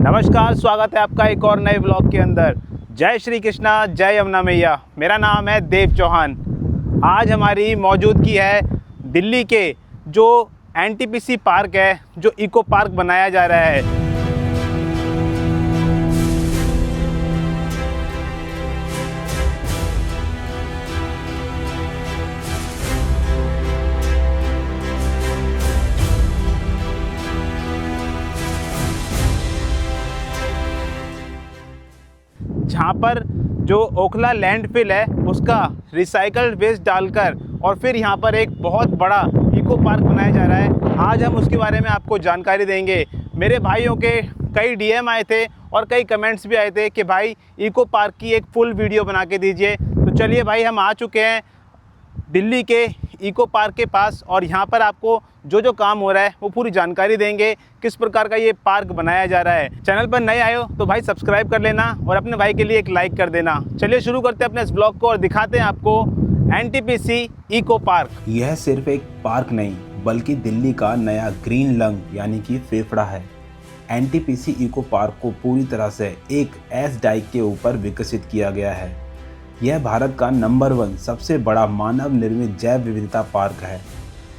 नमस्कार, स्वागत है आपका एक और नए ब्लॉग के अंदर। जय श्री कृष्णा, जय यमुना मैया। मेरा नाम है देव चौहान। आज हमारी मौजूदगी है दिल्ली के जो एनटीपीसी पार्क है, जो इको पार्क बनाया जा रहा है। जहाँ पर जो ओखला लैंडफिल है उसका रिसाइकल्ड वेस्ट डालकर और फिर यहाँ पर एक बहुत बड़ा इको पार्क बनाया जा रहा है। आज हम उसके बारे में आपको जानकारी देंगे। मेरे भाइयों के कई डीएम आए थे और कई कमेंट्स भी आए थे कि भाई इको पार्क की एक फुल वीडियो बना के दीजिए। तो चलिए भाई, हम आ चुके हैं दिल्ली के इको पार्क के पास और यहाँ पर आपको जो जो काम हो रहा है वो पूरी जानकारी देंगे, किस प्रकार का ये पार्क बनाया जा रहा है। चैनल पर नए आए हो तो भाई सब्सक्राइब कर लेना और अपने भाई के लिए एक लाइक कर देना। चलिए शुरू करते हैं अपने इस ब्लॉग को और दिखाते हैं आपको एनटीपीसी इको पार्क। यह सिर्फ एक पार्क नहीं बल्कि दिल्ली का नया ग्रीन लंग यानी कि फेफड़ा है। एनटीपीसी इको पार्क को पूरी तरह से एक एस डाइक के ऊपर विकसित किया गया है। यह भारत का नंबर 1 सबसे बड़ा मानव निर्मित जैव विविधता पार्क है।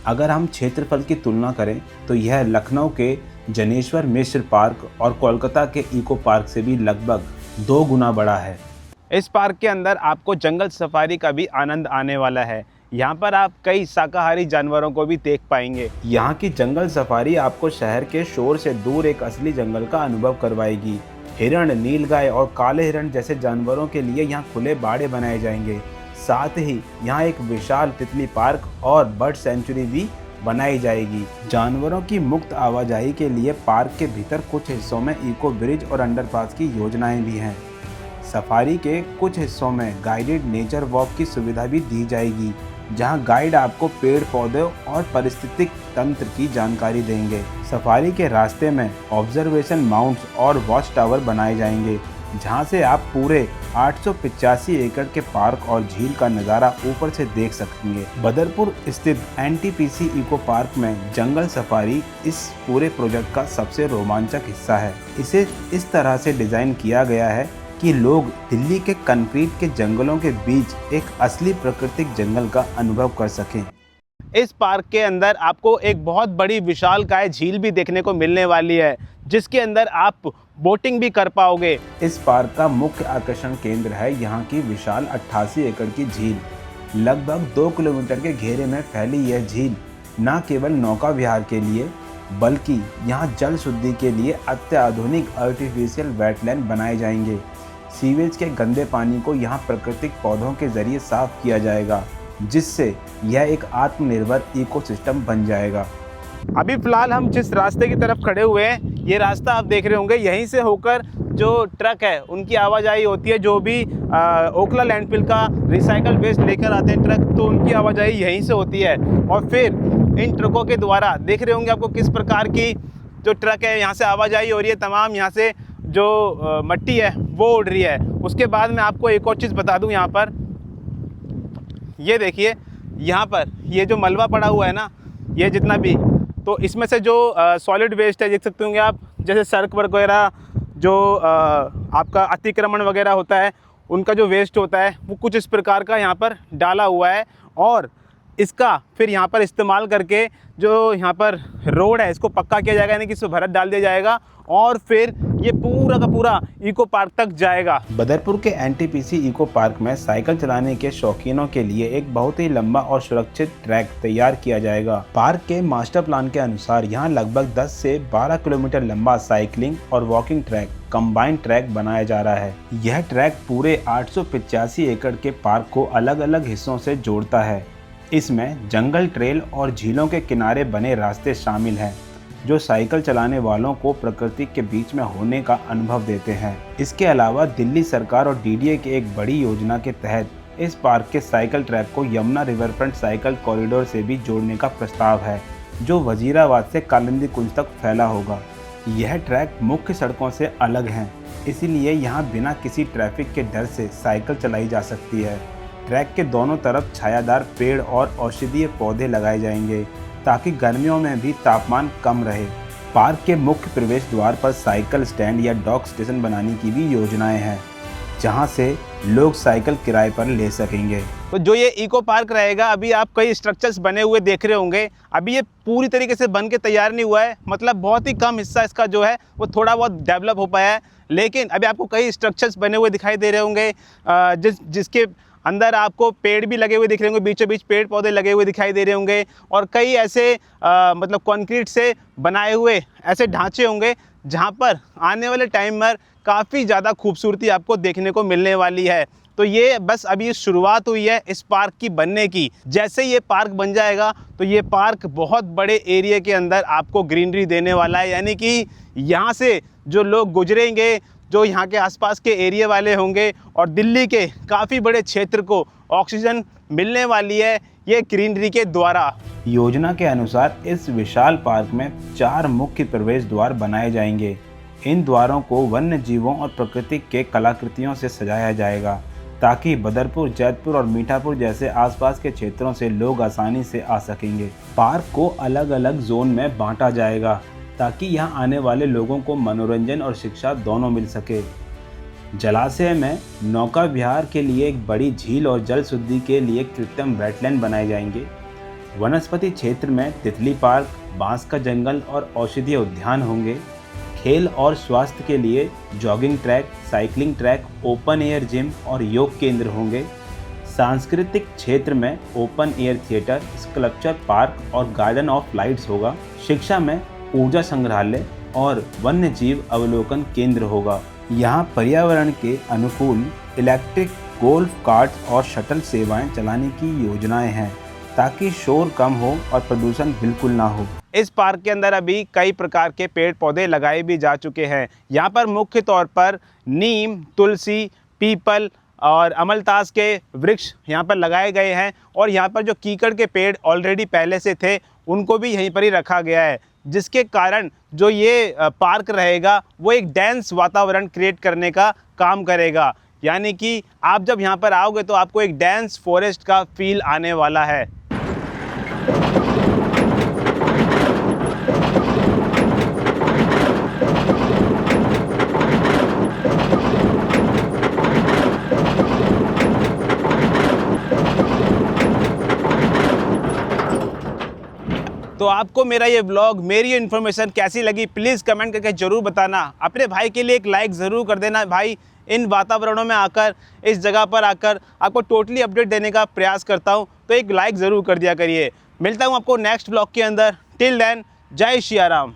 अगर हम क्षेत्रफल की तुलना करें तो यह लखनऊ के जनेश्वर मिश्र पार्क और कोलकाता के इको पार्क से भी लगभग 2 गुना बड़ा है। इस पार्क के अंदर आपको जंगल सफारी का भी आनंद आने वाला है। यहाँ पर आप कई शाकाहारी जानवरों को भी देख पाएंगे। यहाँ की जंगल सफारी आपको शहर के शोर से दूर एक असली जंगल का अनुभव करवाएगी। हिरण, नीलगाय और काले हिरण जैसे जानवरों के लिए यहाँ खुले बाड़े बनाए जाएंगे। साथ ही यहाँ एक विशाल तितली पार्क और बर्ड सेंचुरी भी बनाई जाएगी। जानवरों की मुक्त आवाजाही के लिए पार्क के भीतर कुछ हिस्सों में इको ब्रिज और अंडरपास की योजनाएं भी हैं। सफारी के कुछ हिस्सों में गाइडेड नेचर वॉक की सुविधा भी दी जाएगी, जहां गाइड आपको पेड़ पौधे और पारिस्थितिक तंत्र की जानकारी देंगे। सफारी के रास्ते में ऑब्जर्वेशन माउंट्स और वॉच टावर बनाए जाएंगे, जहां से आप पूरे 885 एकड़ के पार्क और झील का नज़ारा ऊपर से देख सकेंगे। बदरपुर स्थित एनटीपीसी इको पार्क में जंगल सफारी इस पूरे प्रोजेक्ट का सबसे रोमांचक हिस्सा है। इसे इस तरह से डिज़ाइन किया गया है कि लोग दिल्ली के कंक्रीट के जंगलों के बीच एक असली प्राकृतिक जंगल का अनुभव कर सकें। इस पार्क के अंदर आपको एक बहुत बड़ी विशालकाय झील भी देखने को मिलने वाली है, जिसके अंदर आप बोटिंग भी कर पाओगे। इस पार्क का मुख्य आकर्षण केंद्र है यहाँ की विशाल 88 एकड़ की झील। लगभग 2 किलोमीटर के घेरे में फैली यह झील न केवल नौका विहार के लिए बल्कि यहाँ जल शुद्धि के लिए अत्याधुनिक आर्टिफिशियल वेटलैंड बनाए जाएंगे। सीवेज के गंदे पानी को यहाँ प्राकृतिक पौधों के जरिए साफ किया जाएगा, जिससे यह एक आत्मनिर्भर इकोसिस्टम बन जाएगा। अभी फिलहाल हम जिस रास्ते की तरफ खड़े हुए हैं, ये रास्ता आप देख रहे होंगे, यहीं से होकर जो ट्रक है उनकी आवाजाही होती है। जो भी ओखला लैंडफिल का रिसाइकल वेस्ट लेकर आते हैं ट्रक, तो उनकी आवाजाही यहीं से होती है। और फिर इन ट्रकों के द्वारा देख रहे होंगे आपको किस प्रकार की जो ट्रक है यहाँ से आवाजाही हो रही है। तमाम यहाँ से जो मट्टी है वो उड़ रही है। उसके बाद मैं आपको एक और चीज़ बता दूँ, यहाँ पर ये देखिए, यहाँ पर ये जो मलबा पड़ा हुआ है ना, ये जितना भी, तो इसमें से जो सॉलिड वेस्ट है देख सकते होंगे आप, जैसे सड़क वगैरह जो आपका अतिक्रमण वगैरह होता है, उनका जो वेस्ट होता है वो कुछ इस प्रकार का यहाँ पर डाला हुआ है। और इसका फिर यहाँ पर इस्तेमाल करके जो यहाँ पर रोड है इसको पक्का किया जाएगा, यानी कि इसमें भरत डाल दिया जाएगा और फिर ये पूरा का पूरा इको पार्क तक जाएगा। बदरपुर के एनटीपीसी इको पार्क में साइकिल चलाने के शौकीनों के लिए एक बहुत ही लंबा और सुरक्षित ट्रैक तैयार किया जाएगा। पार्क के मास्टर प्लान के अनुसार यहाँ लगभग 10 से 12 किलोमीटर लंबा साइकिलिंग और वॉकिंग ट्रैक कंबाइंड ट्रैक बनाया जा रहा है। यह ट्रैक पूरे 885 एकड़ के पार्क को अलग अलग हिस्सों से जोड़ता है। इसमें जंगल ट्रेल और झीलों के किनारे बने रास्ते शामिल हैं, जो साइकिल चलाने वालों को प्रकृति के बीच में होने का अनुभव देते हैं। इसके अलावा दिल्ली सरकार और डीडीए की एक बड़ी योजना के तहत इस पार्क के साइकिल ट्रैक को यमुना रिवरफ्रंट साइकिल कॉरिडोर से भी जोड़ने का प्रस्ताव है, जो वजीराबाद से कालिंदी कुंज तक फैला होगा। यह ट्रैक मुख्य सड़कों से अलग है, इसीलिए यहाँ बिना किसी ट्रैफिक के डर से साइकिल चलाई जा सकती है। ट्रैक के दोनों तरफ छायादार पेड़ और औषधीय पौधे लगाए जाएंगे, ताकि गर्मियों में भी तापमान कम रहे। पार्क के मुख्य प्रवेश द्वार पर साइकिल स्टैंड या डॉग स्टेशन बनाने की भी योजनाएं हैं, जहां से लोग साइकिल किराए पर ले सकेंगे। तो जो ये इको पार्क रहेगा, अभी आप कई स्ट्रक्चर्स बने हुए देख रहे होंगे। अभी ये पूरी तरीके से बन के तैयार नहीं हुआ है, मतलब बहुत ही कम हिस्सा इसका जो है वो थोड़ा बहुत डेवलप हो पाया है। लेकिन अभी आपको कई स्ट्रक्चर्स बने हुए दिखाई दे रहे होंगे, जिसके अंदर आपको पेड़ भी लगे हुए दिख रहे होंगे, बीचों बीच पेड़ पौधे लगे हुए दिखाई दे रहे होंगे, और कई ऐसे मतलब कंक्रीट से बनाए हुए ऐसे ढांचे होंगे जहां पर आने वाले टाइम में काफ़ी ज़्यादा खूबसूरती आपको देखने को मिलने वाली है। तो ये बस अभी शुरुआत हुई है इस पार्क की बनने की। जैसे ये पार्क बन जाएगा तो ये पार्क बहुत बड़े एरिया के अंदर आपको ग्रीनरी देने वाला है, यानी कि यहाँ से जो लोग गुजरेंगे, जो यहाँ के आसपास के एरिया वाले होंगे, और दिल्ली के काफ़ी बड़े क्षेत्र को ऑक्सीजन मिलने वाली है ये ग्रीनरी के द्वारा। योजना के अनुसार इस विशाल पार्क में 4 मुख्य प्रवेश द्वार बनाए जाएंगे। इन द्वारों को वन्य जीवों और प्रकृति के कलाकृतियों से सजाया जाएगा, ताकि बदरपुर, जैतपुर और मीठापुर जैसे आसपास के क्षेत्रों से लोग आसानी से आ सकेंगे। पार्क को अलग अलग जोन में बांटा जाएगा, ताकि यहाँ आने वाले लोगों को मनोरंजन और शिक्षा दोनों मिल सके। जलाशय में नौका विहार के लिए एक बड़ी झील और जल शुद्धि के लिए कृत्रिम वेटलैंड बनाए जाएंगे। वनस्पति क्षेत्र में तितली पार्क, बांस का जंगल और औषधीय उद्यान होंगे। खेल और स्वास्थ्य के लिए jogging track, cycling track, open air gym और योग केंद्र होंगे। सांस्कृतिक क्षेत्र में open air theatre, sculpture park और गार्डन ऑफ लाइट्स होगा। शिक्षा में ऊर्जा संग्रहालय और वन्य जीव अवलोकन केंद्र होगा। यहाँ पर्यावरण के अनुकूल इलेक्ट्रिक गोल्फ कार्ट और शटल सेवाएं चलाने की योजनाएं हैं, ताकि शोर कम हो और प्रदूषण बिल्कुल ना हो। इस पार्क के अंदर अभी कई प्रकार के पेड़ पौधे लगाए भी जा चुके हैं। यहाँ पर मुख्य तौर पर नीम, तुलसी, पीपल और अमलतास के वृक्ष यहाँ पर लगाए गए हैं, और यहाँ पर जो कीकड़ के पेड़ ऑलरेडी पहले से थे उनको भी यहीं पर ही रखा गया है, जिसके कारण जो ये पार्क रहेगा वो एक डेंस वातावरण क्रिएट करने का काम करेगा। यानी कि आप जब यहाँ पर आओगे तो आपको एक डेंस फॉरेस्ट का फील आने वाला है। तो आपको मेरा ये व्लॉग, मेरी ये इन्फॉर्मेशन कैसी लगी, प्लीज़ कमेंट करके ज़रूर बताना। अपने भाई के लिए एक लाइक ज़रूर कर देना। भाई इन वातावरणों में आकर, इस जगह पर आकर आपको टोटली अपडेट देने का प्रयास करता हूँ, तो एक लाइक ज़रूर कर दिया करिए। मिलता हूँ आपको नेक्स्ट व्लॉग के अंदर। टिल देन, जय सिया राम।